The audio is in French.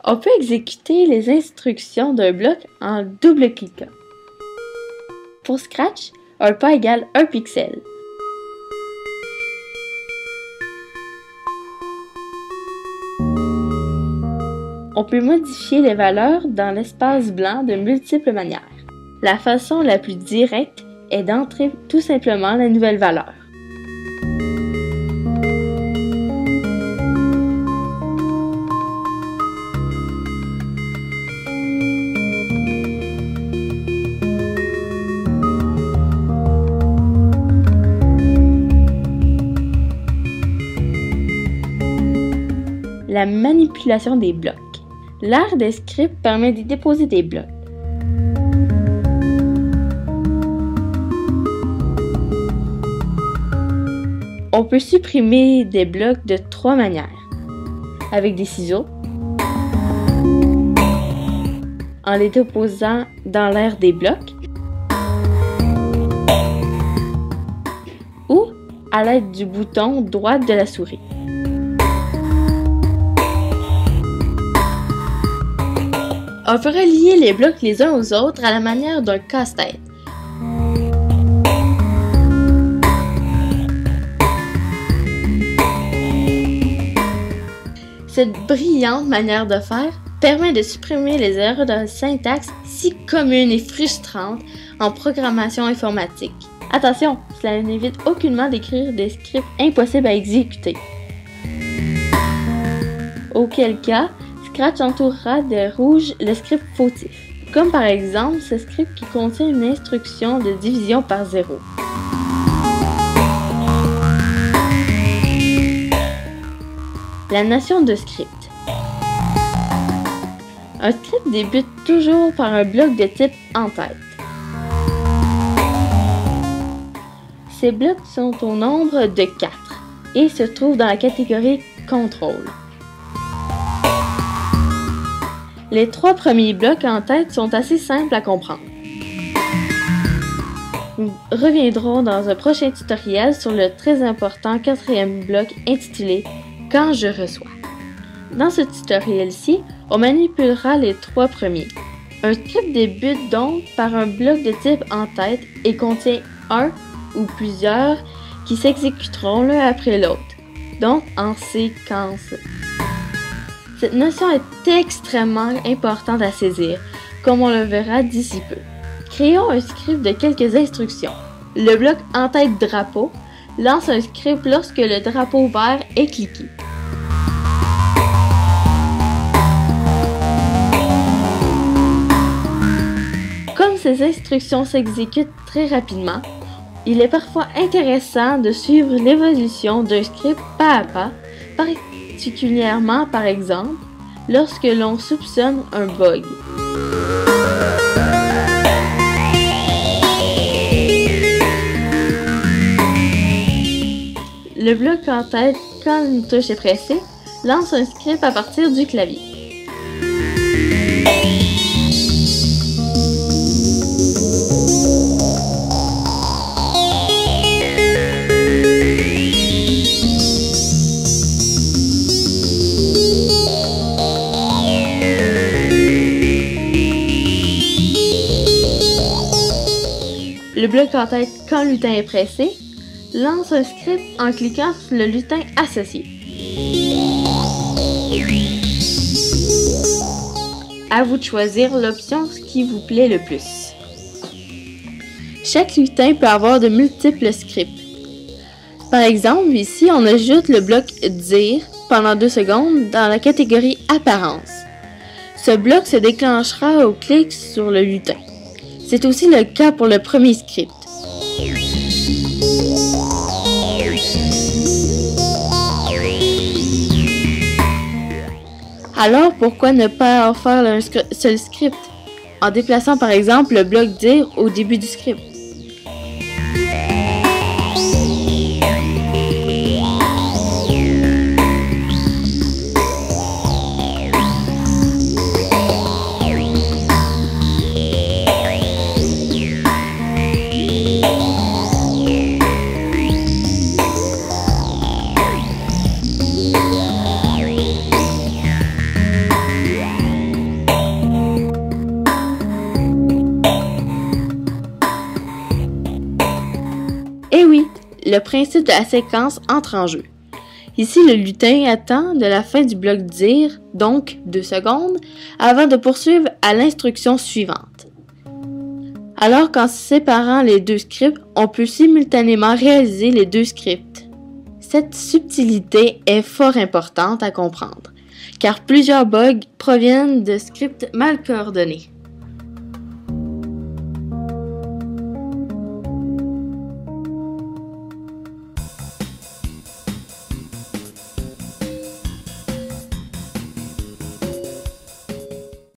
On peut exécuter les instructions d'un bloc en double-cliquant. Pour Scratch, un pas égale 1 pixel. On peut modifier les valeurs dans l'espace blanc de multiples manières. La façon la plus directe est d'entrer tout simplement la nouvelle valeur. La manipulation des blocs. L'art des scripts permet de déposer des blocs. On peut supprimer des blocs de 3 manières. Avec des ciseaux, en les déposant dans l'aire des blocs, ou à l'aide du bouton droit de la souris. On peut relier les blocs les uns aux autres à la manière d'un casse-tête. Cette brillante manière de faire permet de supprimer les erreurs de syntaxe si communes et frustrantes en programmation informatique. Attention, cela n'évite aucunement d'écrire des scripts impossibles à exécuter. Auquel cas, Scratch entourera de rouge le script fautif, comme par exemple ce script qui contient une instruction de division par 0. La notion de script. Un script débute toujours par un bloc de type en-tête. Ces blocs sont au nombre de 4 et se trouvent dans la catégorie contrôle. Les 3 premiers blocs en tête sont assez simples à comprendre. Nous reviendrons dans un prochain tutoriel sur le très important 4e bloc intitulé « Quand je reçois ». Dans ce tutoriel-ci, on manipulera les 3 premiers. Un script débute donc par un bloc de type en tête et contient un ou plusieurs qui s'exécuteront l'un après l'autre, donc en séquence. Cette notion est extrêmement importante à saisir, comme on le verra d'ici peu. Créons un script de quelques instructions. Le bloc en tête drapeau lance un script lorsque le drapeau vert est cliqué. Comme ces instructions s'exécutent très rapidement, il est parfois intéressant de suivre l'évolution d'un script pas à pas, particulièrement par exemple lorsque l'on soupçonne un bug. Le bloc en tête, quand une touche est pressée, lance un script à partir du clavier. Le bloc en tête, quand le lutin est pressé, lance un script en cliquant sur le lutin associé. À vous de choisir l'option qui vous plaît le plus. Chaque lutin peut avoir de multiples scripts. Par exemple, ici, on ajoute le bloc dire pendant 2 secondes dans la catégorie apparence. Ce bloc se déclenchera au clic sur le lutin. C'est aussi le cas pour le premier script. Alors, pourquoi ne pas en faire un seul script, en déplaçant par exemple le bloc dire au début du script? Eh oui, le principe de la séquence entre en jeu. Ici, le lutin attend de la fin du bloc dire, donc 2 secondes, avant de poursuivre à l'instruction suivante. Alors qu'en séparant les deux scripts, on peut simultanément réaliser les deux scripts. Cette subtilité est fort importante à comprendre, car plusieurs bugs proviennent de scripts mal coordonnés.